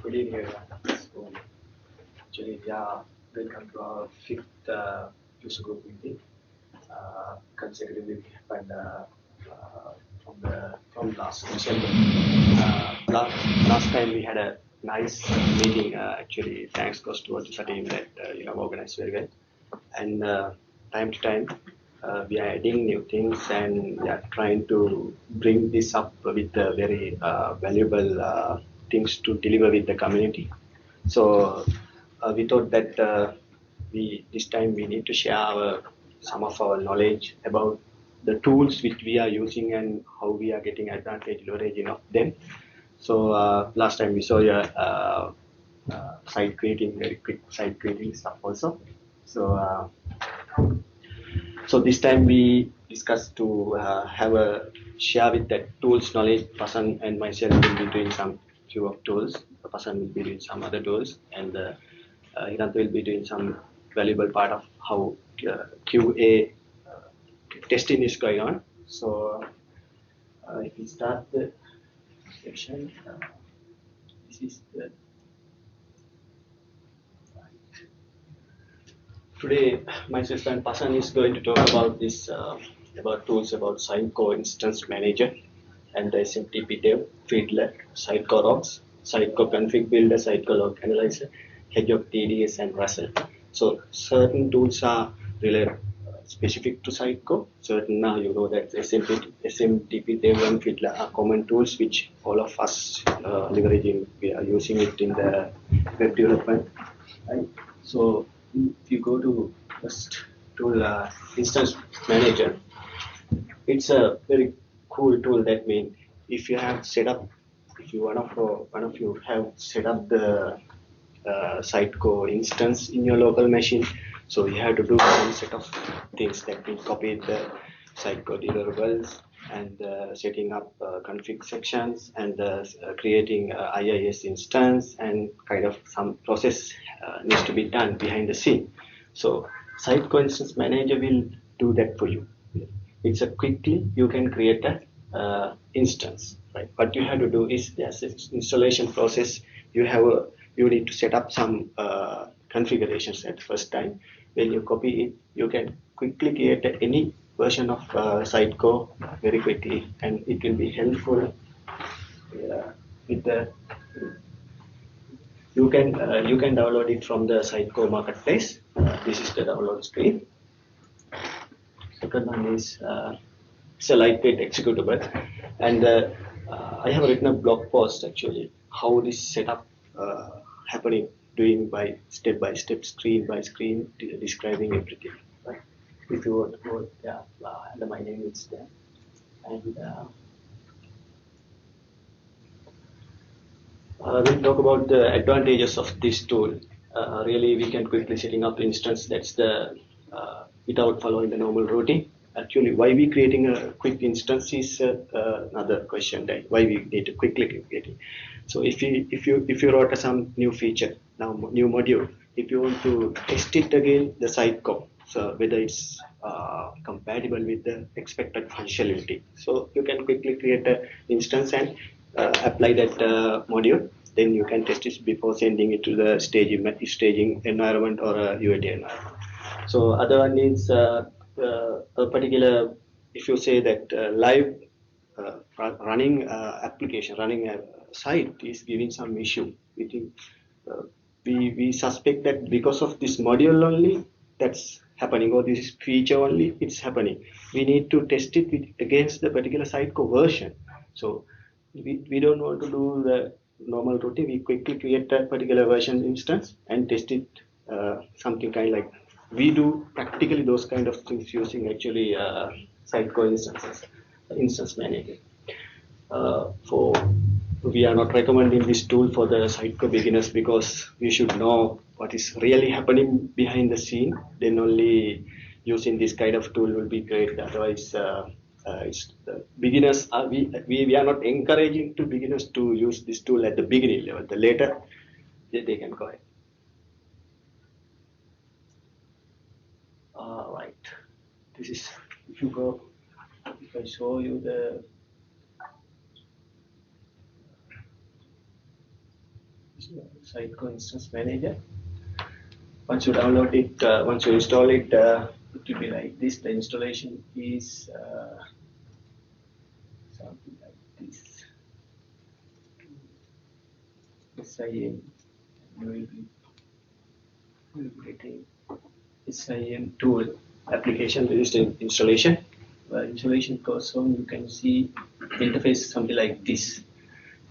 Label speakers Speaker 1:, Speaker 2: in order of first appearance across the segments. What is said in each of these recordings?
Speaker 1: Good evening, everyone. So, actually, welcome to our fifth user group meeting. Consecutively, we happened from last December. Last time we had a nice meeting. Actually, thanks goes to the team that you have organized very well. And time to time, we are adding new things and we are trying to bring this up with very valuable things to deliver with the community. So we thought that this time we need to share some of our knowledge about the tools which we are using and how we are getting advantage leveraging of them. So last time we saw your site creating, very quick site creating stuff also. So this time we discussed to have a share with that tools knowledge. Pasan and myself will be doing some few of tools. Pasan will be doing some other tools, and Hirant will be doing some valuable part of how QA testing is going on. So if we start the section, this is the today, myself and Pasan is going to talk about this about tools about Sitecore Instance Manager and the SMTP Dev, Fiddler, Sitecore Rocks, Sitecore Config Builder, Sitecore Log Analyzer, Hedgehog TDS, and Russell. So certain tools are really specific to Sitecore. Certain now you know that SMTP Dev and Fiddler are common tools which all of us leveraging. We are using it in the web development. Right? So if you go to first tool instance manager, it's a very cool tool. That means if you have set up, if you one of you have set up the Sitecore instance in your local machine, so you have to do some set of things that will copy the Sitecore deliverables and setting up config sections and creating IIS instance, and kind of some process needs to be done behind the scene. So Sitecore Instance Manager will do that for you. It's a quickly you can create a instance. Right? What you have to do is there's an installation process. You need to set up some configurations at the first time. When you copy it, you can quickly create any version of Sitecore very quickly, and it will be helpful with the. You can download it from the Sitecore marketplace. This is the download screen. Second one is it's a lightweight executable, and I have written a blog post actually how this setup happening, doing by step, screen by screen, describing everything. Right? If you want to go, and my name is there, and we'll talk about the advantages of this tool. Really, we can quickly setting up instance. That's the without following the normal routine. Actually, why we creating a quick instance is another question. That why we need to quickly create it. So if you wrote some new feature, now new module, if you want to test it again, the Sitecore, so whether it's compatible with the expected functionality, so you can quickly create an instance and apply that module. Then you can test it before sending it to the staging environment or a UAT environment. So other one is a particular, if you say that live running application, running a site is giving some issue. We suspect that because of this module only that's happening, or this feature only it's happening. We need to test it against the particular Sitecore version. So we don't want to do the normal routine. We quickly create that particular version instance and test it something kind of like we do practically those kind of things using actually Sitecore instance manager. For we are not recommending this tool for the Sitecore beginners because we should know what is really happening behind the scene. Then only using this kind of tool will be great. Otherwise, beginners are we are not encouraging to beginners to use this tool at the beginning level. The later they can go ahead. Right. This is if you go. If I show you the Sitecore instance manager. Once you download it, once you install it, it will be like this. The installation is something like this. SIM. You will be getting SIM tool application register installation. Installation goes on. You can see interface something like this.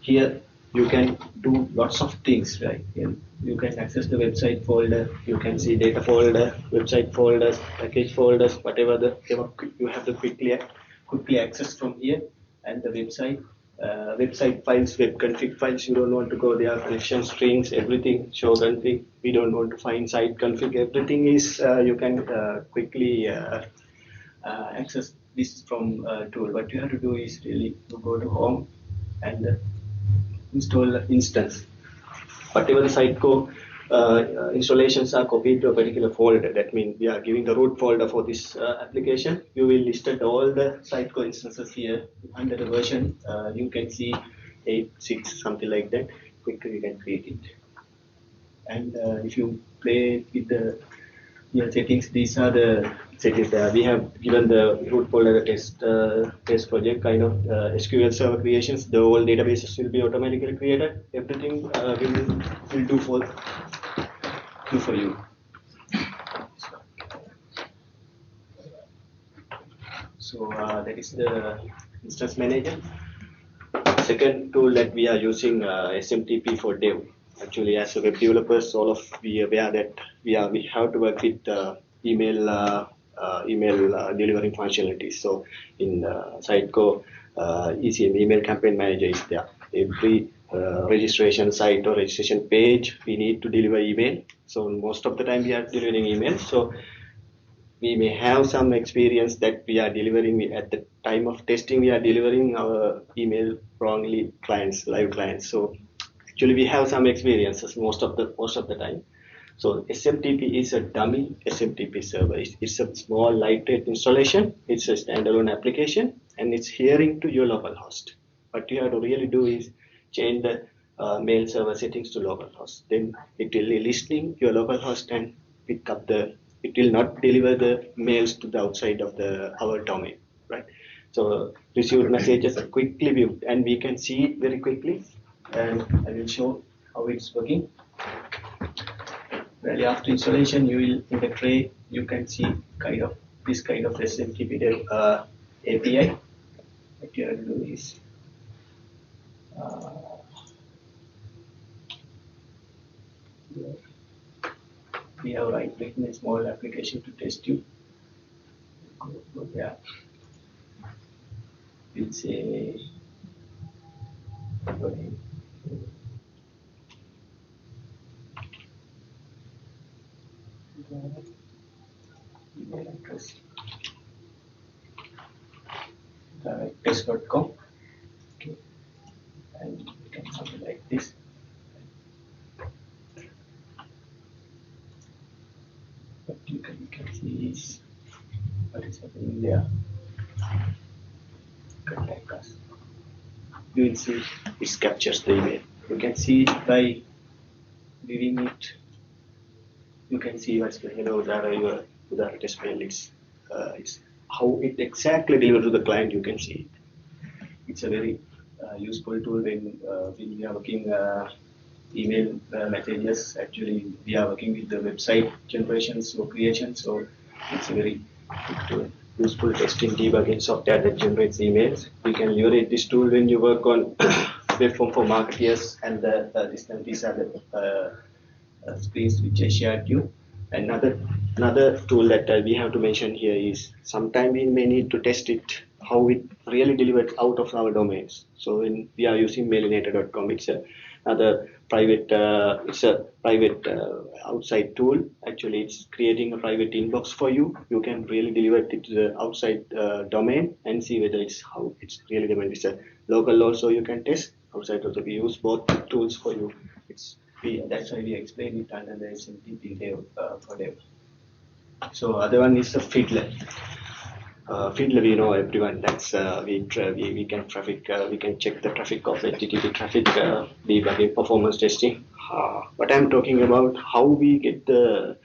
Speaker 1: Here you can do lots of things, right? You can access the website folder, you can see data folder, website folders, package folders, whatever you have to quickly access from here. And the website files, web config files, you don't want to go there, connection strings, everything, show config, we don't want to find site config, everything is you can quickly access this from tool. What you have to do is really to go to home and install instance. Whatever the Sitecore installations are copied to a particular folder. That means we are giving the root folder for this application. You will listed all the Sitecore instances here under the version. You can see 8, 6, something like that. Quickly you can create it. And if you play with the settings, these are the settings. We have given the root folder the test project kind of SQL server creations. The whole databases will be automatically created. Everything will do for you. So that is the instance manager. Second tool that we are using SMTP for dev. Actually, as a web developers, all of we are aware that we have to work with email delivering functionalities. So in Sitecore, ECM email campaign manager is there. Every registration site or registration page, we need to deliver email. So most of the time we are delivering email. So we may have some experience that we are delivering at the time of testing. We are delivering our email wrongly live clients. So actually we have some experiences most of the time. So SMTP is a dummy SMTP server. It's a small lightweight installation. It's a standalone application and it's hearing to your local host. What you have to really do is change the mail server settings to local host. Then it will be listening your local host and pick up it will not deliver the mails to the outside of our domain, right? So received messages are quickly viewed and we can see it very quickly. And I will show how it's working. Well, after installation, you will in the tray you can see this kind of SMTP API. What you have to do is we have written a small application to test you. Go there. We'll say email address test.com. Okay, and we can something like this. What you can see is what is happening there. Contact us. You will see it captures the email. You can see it by viewing it. You can see what's going on. Udara test mail. It's how it exactly delivered to the client. You can see it. It's a very useful tool when we are working email messages. Actually, we are working with the website generations or creation. So it's a very good tool. Useful testing debugging software that generates emails. You can leverage this tool when you work on web form for marketers and these are the screens which I shared you. Another tool that we have to mention here is sometimes we may need to test it how it really delivered out of our domains. So when we are using mailinator.com, it's a private outside tool. Actually, it's creating a private inbox for you. You can really deliver it to the outside domain and see whether how it's really delivered. It's a local also you can test outside also. We use both tools for you. That's why we explain it under the SMTP for them. So other one is the Fiddler. Fiddler, we know everyone. That's we can we can check the traffic of HTTP traffic, debugging, performance testing. But I'm talking about how we get the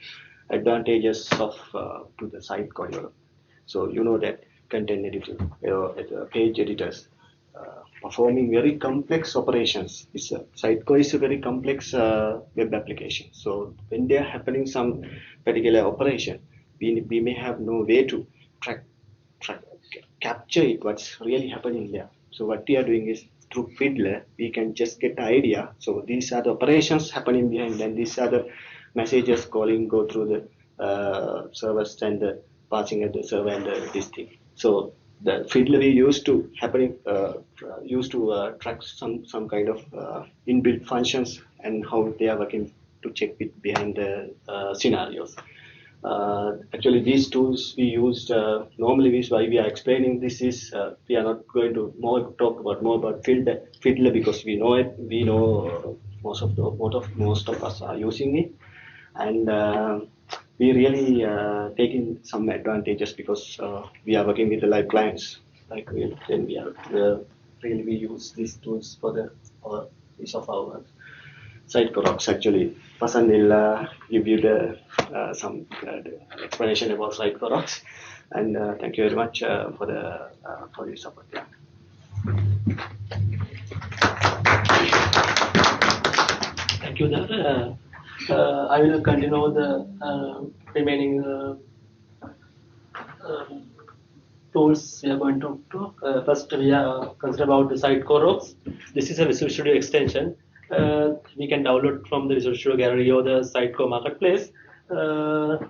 Speaker 1: advantages of to the site code. So you know that content editing, page editors, performing very complex operations. Sitecore is a very complex web application. So when they are happening some particular operation, we may have no way to track, capture it, what's really happening there. So what we are doing is through Fiddler, we can just get the idea. So these are the operations happening behind, and these are the messages go through the servers and the passing at the server and this thing. So the Fiddler we used to track some kind of inbuilt functions and how they are working to check it behind the scenarios. Actually, these tools we used normally. Why we are explaining this is we are not going to talk more about Fiddler because we know it. We know most of us are using it, and we really taking some advantages because we are working with the live clients. Like then we are really we use these tools for the piece of our Sitecore. Actually, Pasan will give you the the explanation about Sitecore, and thank you very much for your support. Yeah.
Speaker 2: Thank you, Udara. I will continue the remaining tools we are going to talk. First, we are concerned about the Sitecore. This is a Visual Studio extension. We can download from the Visual Studio Gallery or the Sitecore Marketplace.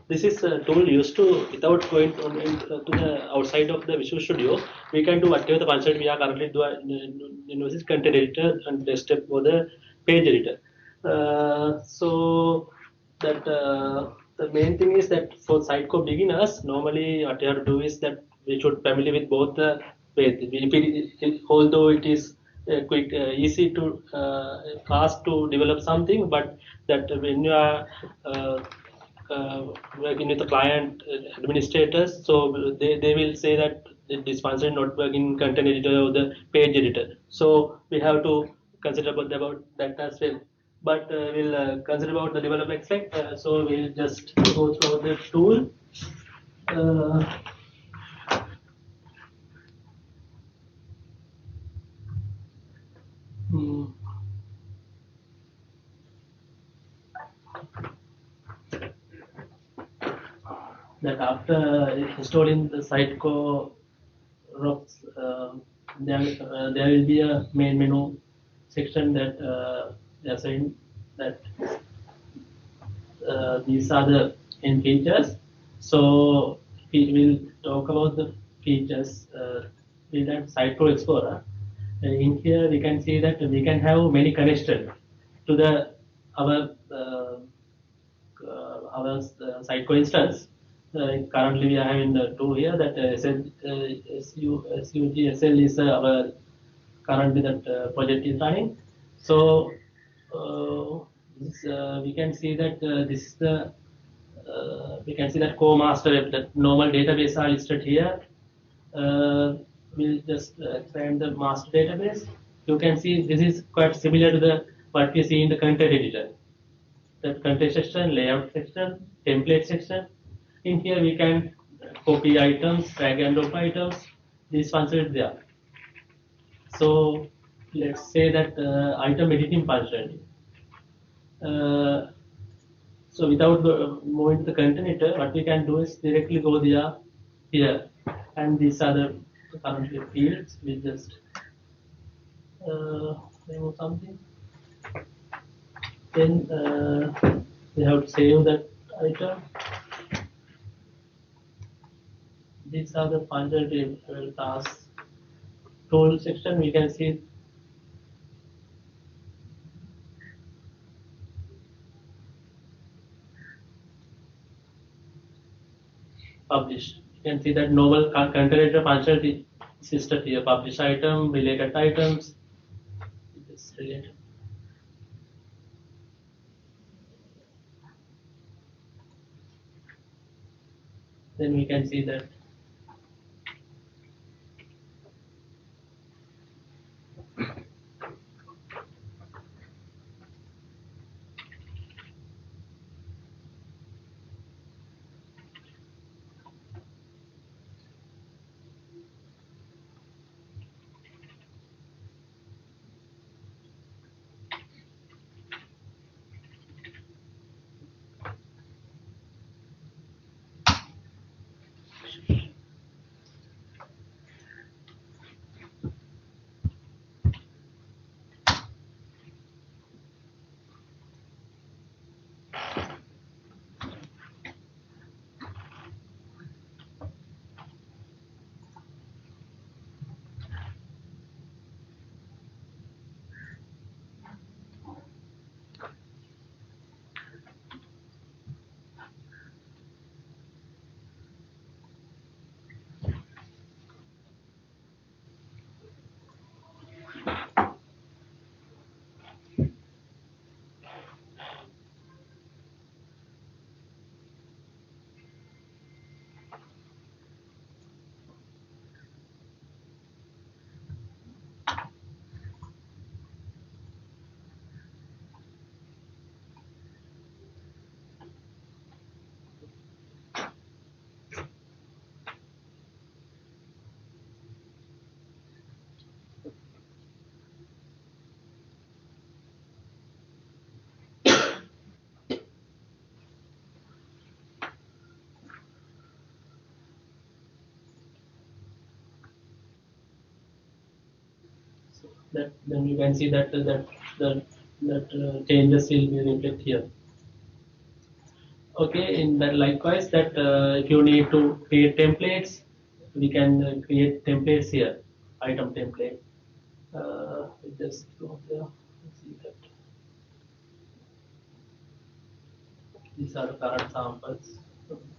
Speaker 2: This is a tool used to, without going to the outside of the Visual Studio, we can do whatever the function we are currently doing. This is content editor and desktop for the page editor. So that the main thing is that for Sitecore beginners, normally what you have to do is that we should familiar with both the ways. Although it is quick, easy to fast to develop something, but that when you are working with the client administrators, so they will say that this function not working in content editor or the page editor. So we have to consider about that as well. But we'll consider about the development aspect. So we'll just go through the tool. That after installing the Sitecore rocks, there will be a main menu section that they are saying that these are the main features. So we will talk about the features in that Sitecore Explorer. In here we can see that we can have many connections to the our Sitecore instance. Currently we are having the tool here that SUGSL is our currently that project is running. So we can see that this is the we can see that core master that normal database are listed here. We'll just expand the master database. You can see this is quite similar to the what we see in the content editor. The content section, layout section, template section. In here we can copy items, drag and drop items. This function is there. So let's say that item editing function. So without moving to the content editor, what we can do is directly go there here, and these are the currently fields. We just remove something. Then we have to save that item. These are the functional tasks. Tool section, we can see publish. You can see that normal container functionality is listed here. Publish item, related items. This related. Then we can see that then you can see that changes will be reflected here. Okay, in that likewise that if you need to create templates, we can create templates here, item template. We just go there, see that. These are the current samples.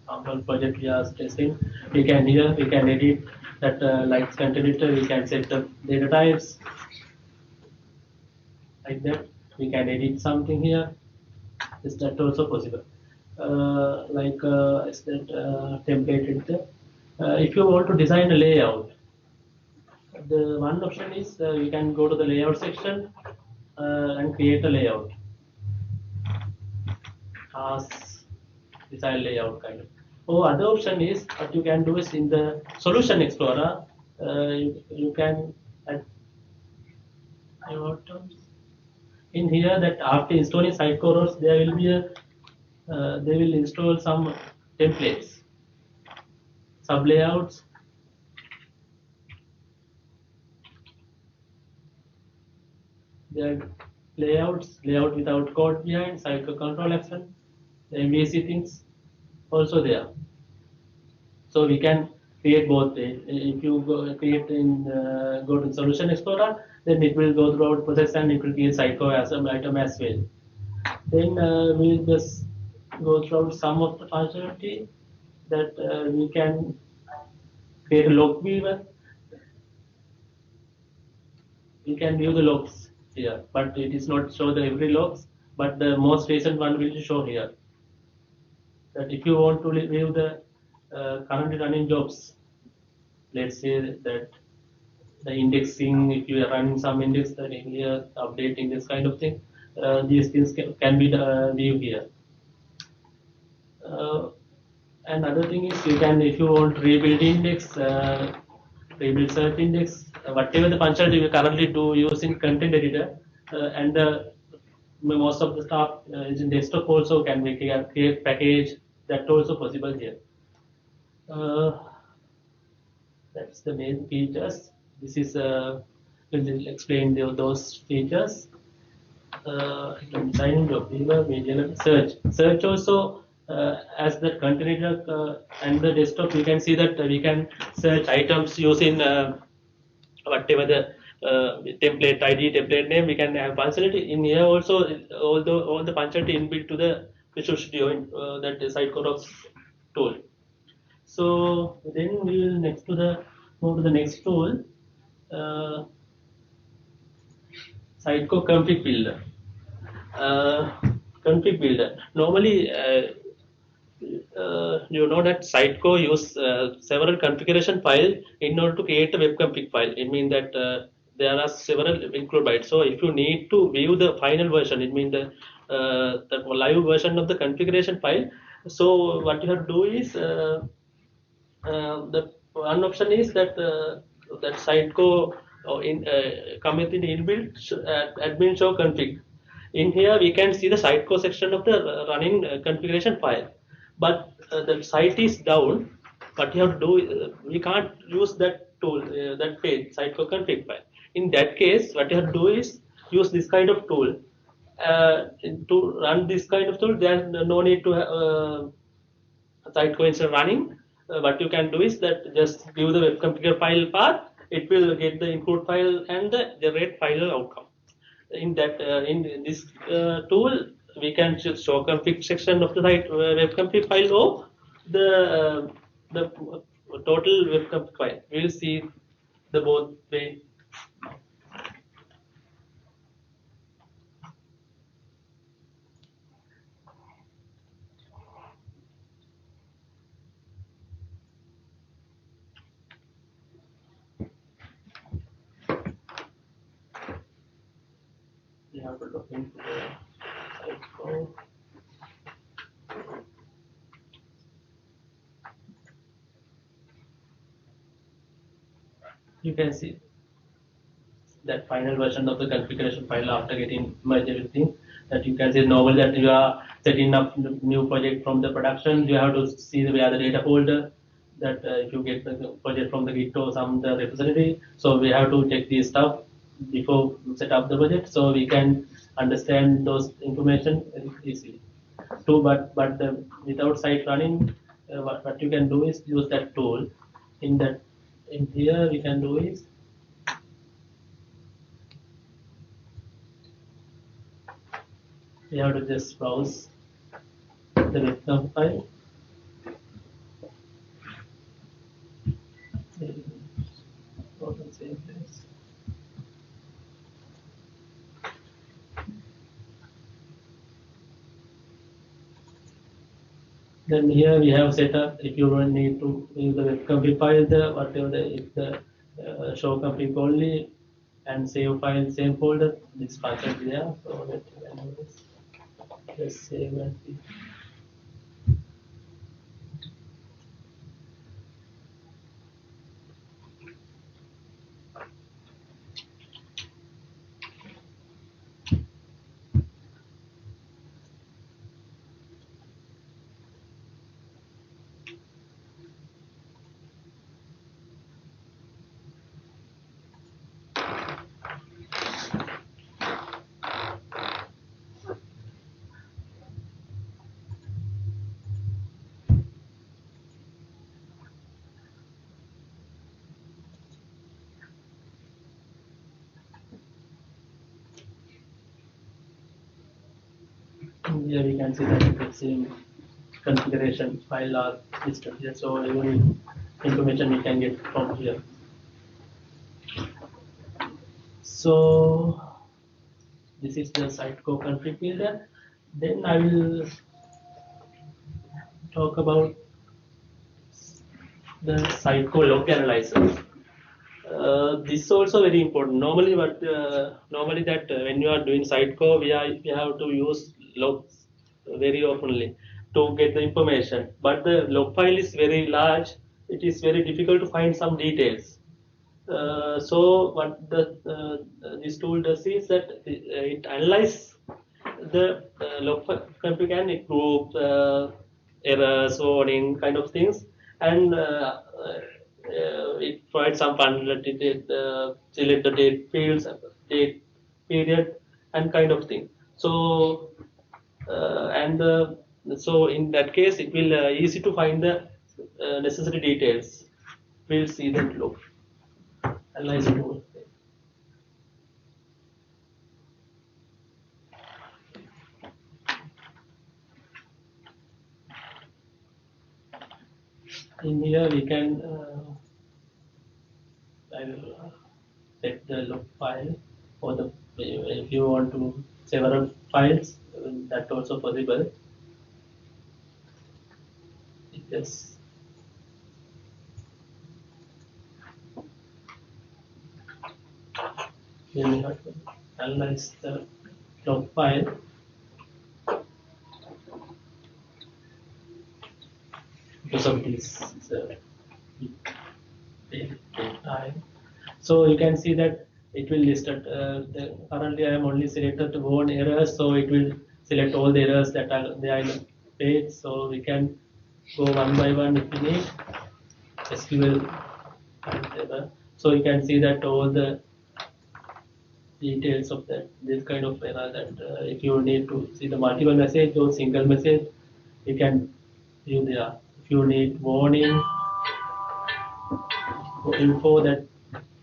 Speaker 2: Sample project we are testing. We can edit that like content editor. We can set the data types like that. We can edit something here. Is that also possible? Is that template editor? If you want to design a layout, the one option is we can go to the layout section and create a layout. Design layout kind of. Other option is what you can do is in the Solution Explorer, you can add in here that after installing Sitecore, there will be they will install some templates, sub layouts. There are layout without code behind, cycle control action, the MVC things also there. So we can create both. If you go to Solution Explorer, then it will go throughout process and it will create Sitecore as an item as well. Then we'll just go through some of the functionality that we can create a log viewer. We can view the logs here, but it is not show the every logs, but the most recent one will show here. That if you want to view the currently running jobs, let's say that the indexing, if you are running some index, that in here updating this kind of thing, these things can be viewed here. And other thing is you can, if you want to rebuild index, rebuild search index, whatever the functionality we currently do use in content editor, and most of the stuff is in desktop also can be create package, that also possible here. That's the main features. This is will explain those features. Designing job viewer, media search also as the container and the desktop, you can see that we can search items using whatever the template ID, template name. We can have functionality in here also. All the functionality inbuilt to the Visual Studio that the Sitecore tool. So then we will move to the next tool, uh, Sitecore config builder. Config builder. Normally, you know that Sitecore use several configuration file in order to create a web config file. It means that there are several included by it. So if you need to view the final version, it means the live version of the configuration file. So what you have to do is the one option is that Sitecore come with the inbuilt admin show config. In here we can see the Sitecore section of the running configuration file, but the site is down. What you have to do, we can't use that tool, that page, Sitecore config file. In that case, what you have to do is use this kind of tool. To run this kind of tool, there's no need to Sitecore instead of running. What you can do is that just give the web configure file path. It will get the input file and the generate final outcome. In that in this tool, we can just show config section of the site web config file or the total web config file. We will see the both way. We have to look into the Sitecore. You can see that final version of the configuration file after getting merged everything, that you can see normally that you are setting up new project from the production. You have to see where the data folder, that if you get the project from the Git or some the repository, so we have to check this stuff before set up the project, so we can understand those information easily too. But without site running, what you can do is use that tool. In here we can do is we have to just browse the webcam file. Go to same place. Then here we have set up, if you don't need to use the web config file, the whatever the if the show config only and save file same folder, this function is there. So let's save and see. Here we can see that the same configuration file are listed here. So every information we can get from here. So this is the Sitecore config builder. Then I will talk about the Sitecore log analyzer. This is also very important. Normally, normally that when you are doing Sitecore, we have to use logs very oftenly to get the information. But the log file is very large. It is very difficult to find some details. So what this tool does is that it analyzes the log config and it groups errors, warning, kind of things, and it provides some functionality, select the date fields, date period, and kind of thing. So and So in that case, it will easy to find the necessary details. We'll see that look. Analyze tool. In here we can I will set the log file for the if you want to several files that also possible. It just then we have to analyze the log file. Because of this time. So you can see that it will list it. Currently, I am only selected to one errors, so it will select all the errors that are there in the page. So we can go one by one if we need SQL timetable. So you can see that all the details of that this kind of error that if you need to see the multiple message or single message, you can view there. If you need warning info that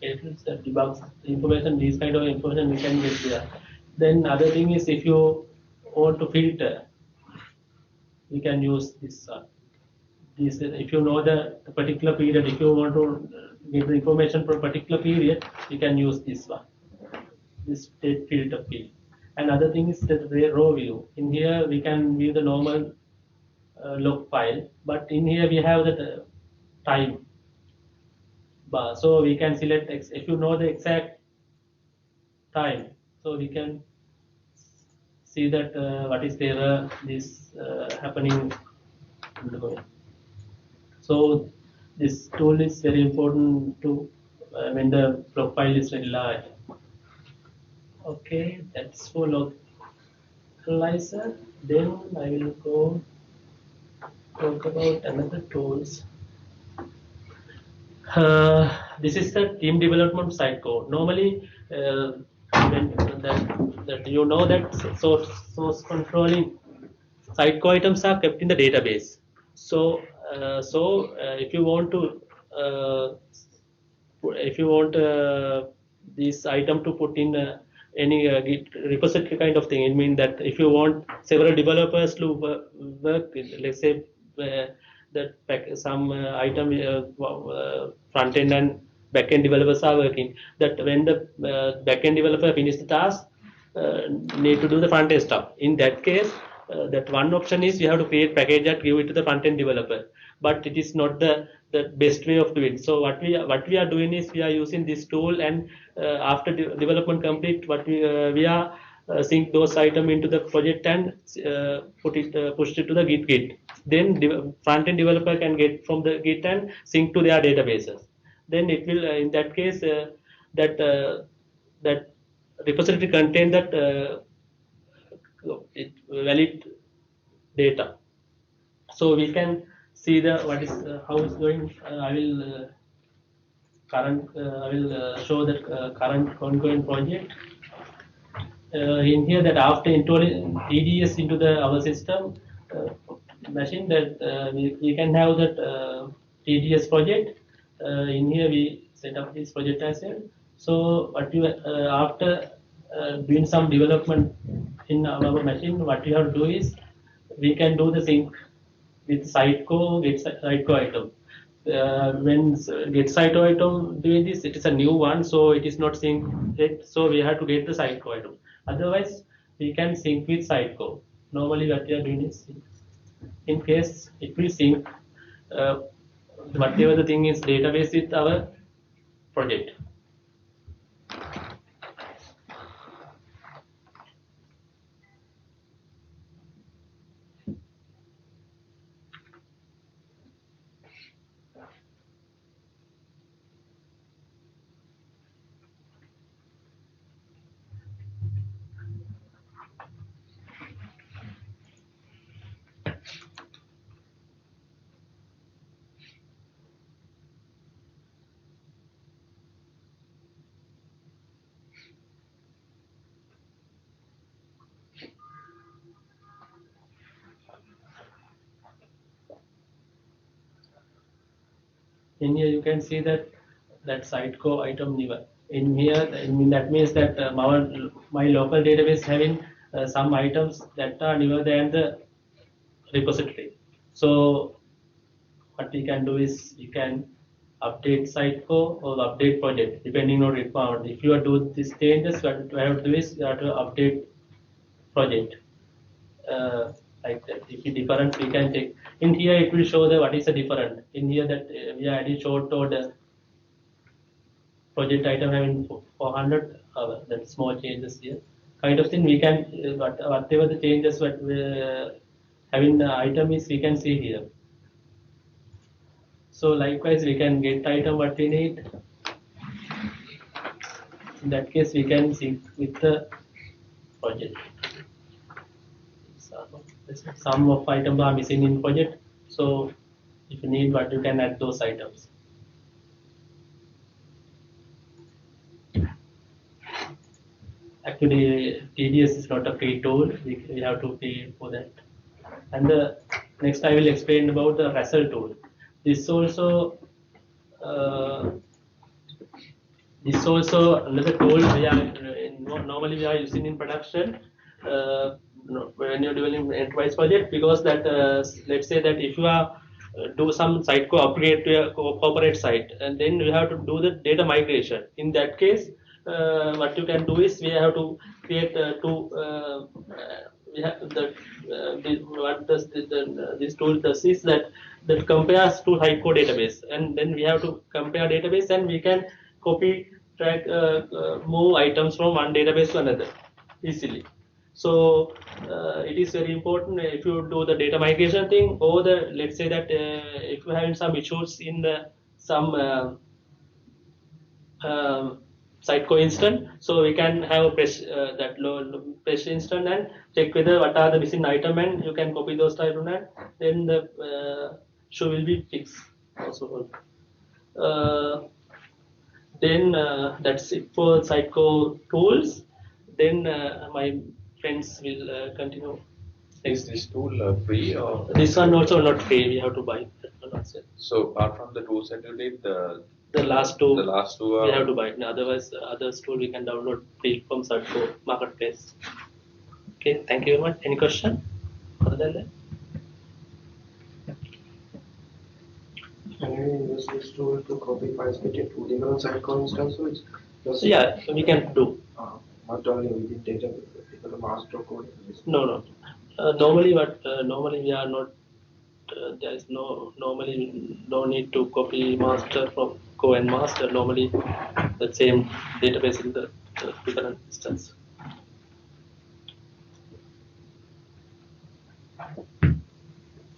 Speaker 2: that debugs information, these kind of information we can get there. Then other thing is if you want to filter, you can use this. This if you know the particular period, if you want to get the information for a particular period, you can use this one, this date filter field. And other thing is the row view. In here we can view the normal log file, but in here we have the time bar. So we can select if you know the exact time, so we can see that what is the error is happening in the domain. So this tool is very important to when the log file is very large. Okay, that's for localizer. Then I will go talk about another tools. This is the team development Sitecore. Normally, when that you know that source controlling Sitecore items are kept in the database. So, if you want to if you want this item to put in any Git repository kind of thing, it means that if you want several developers to work with, let's say that some item front end and back end developers are working, that when the back end developer finish the task, need to do the front end stuff. In that case, that one option is you have to create package that give it to the front end developer, but it is not the best way of doing. So what we are doing is we are using this tool, and after development complete, what we are sync those item into the project and push it to the Git. Then front end developer can get from the Git and sync to their databases. Then it will in that case that that repository contain that valid data. So we can see the what is how it's going. I will current I will show the current ongoing project. In here that after installing TDS into the our system machine, that we can have that TDS project. In here we set up this project as well. So what you after doing some development in our machine, what you have to do is we can do the sync with Sitecore, get Sitecore item. When get Sitecore item doing this, it is a new one, so it is not synced yet. So we have to get the Sitecore item. Otherwise, we can sync with Sitecore. Normally, what we are doing is sync. In case it will sync whatever the thing is database with our project. in here you can see that Sitecore item newer. In here, that means that my local database having some items that are newer than the repository. So what we can do is we can update Sitecore or update project depending on requirement. If you are doing these changes, what you have to do is you have to update project. Like that. If it's different, we can take. In here, it will show the what is the different. In here, that we are adding short order project item having 400. That small changes here. Kind of thing we can whatever the changes what we, having the item is we can see here. So likewise, we can get item what we need. In that case, we can sync with the project. Some of items are missing in project, so if you need what you can add those items. Actually, TDS is not a free tool, we have to pay for that. And next I will explain about the Russell tool. This also another tool we are normally we are using in production when you're doing enterprise project, because that let's say that if you are do some Sitecore upgrade to your corporate site, and then you have to do the data migration. In that case, what you can do is we have to create we have what does this tool does is that compares to Sitecore database, and then we have to compare database, and we can copy track move items from one database to another easily. So it is very important if you do the data migration thing, or the let's say that if you are having some issues in the some Sitecore instance, so we can have a press instance and check whether what are the missing item, and you can copy those items, and then the issue will be fixed also. Then that's it for Sitecore tools. Then my friends will continue.
Speaker 3: Is this tool free or?
Speaker 2: This one also not free. We have to buy.
Speaker 3: So apart from the tools that you did,
Speaker 2: the last two
Speaker 3: are,
Speaker 2: we have to buy. Otherwise, others tool we can download free from Sitecore marketplace. Okay, thank you very much. Any question? Other than that?
Speaker 4: Can you use this tool to copy files between two different Sitecore instances?
Speaker 2: Yeah, we can do.
Speaker 4: Not only within data, but the master code.
Speaker 2: No. Normally we are not. There is normally no need to copy master from co and master. Normally, the same database in the different instance.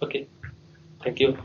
Speaker 2: Okay, thank you.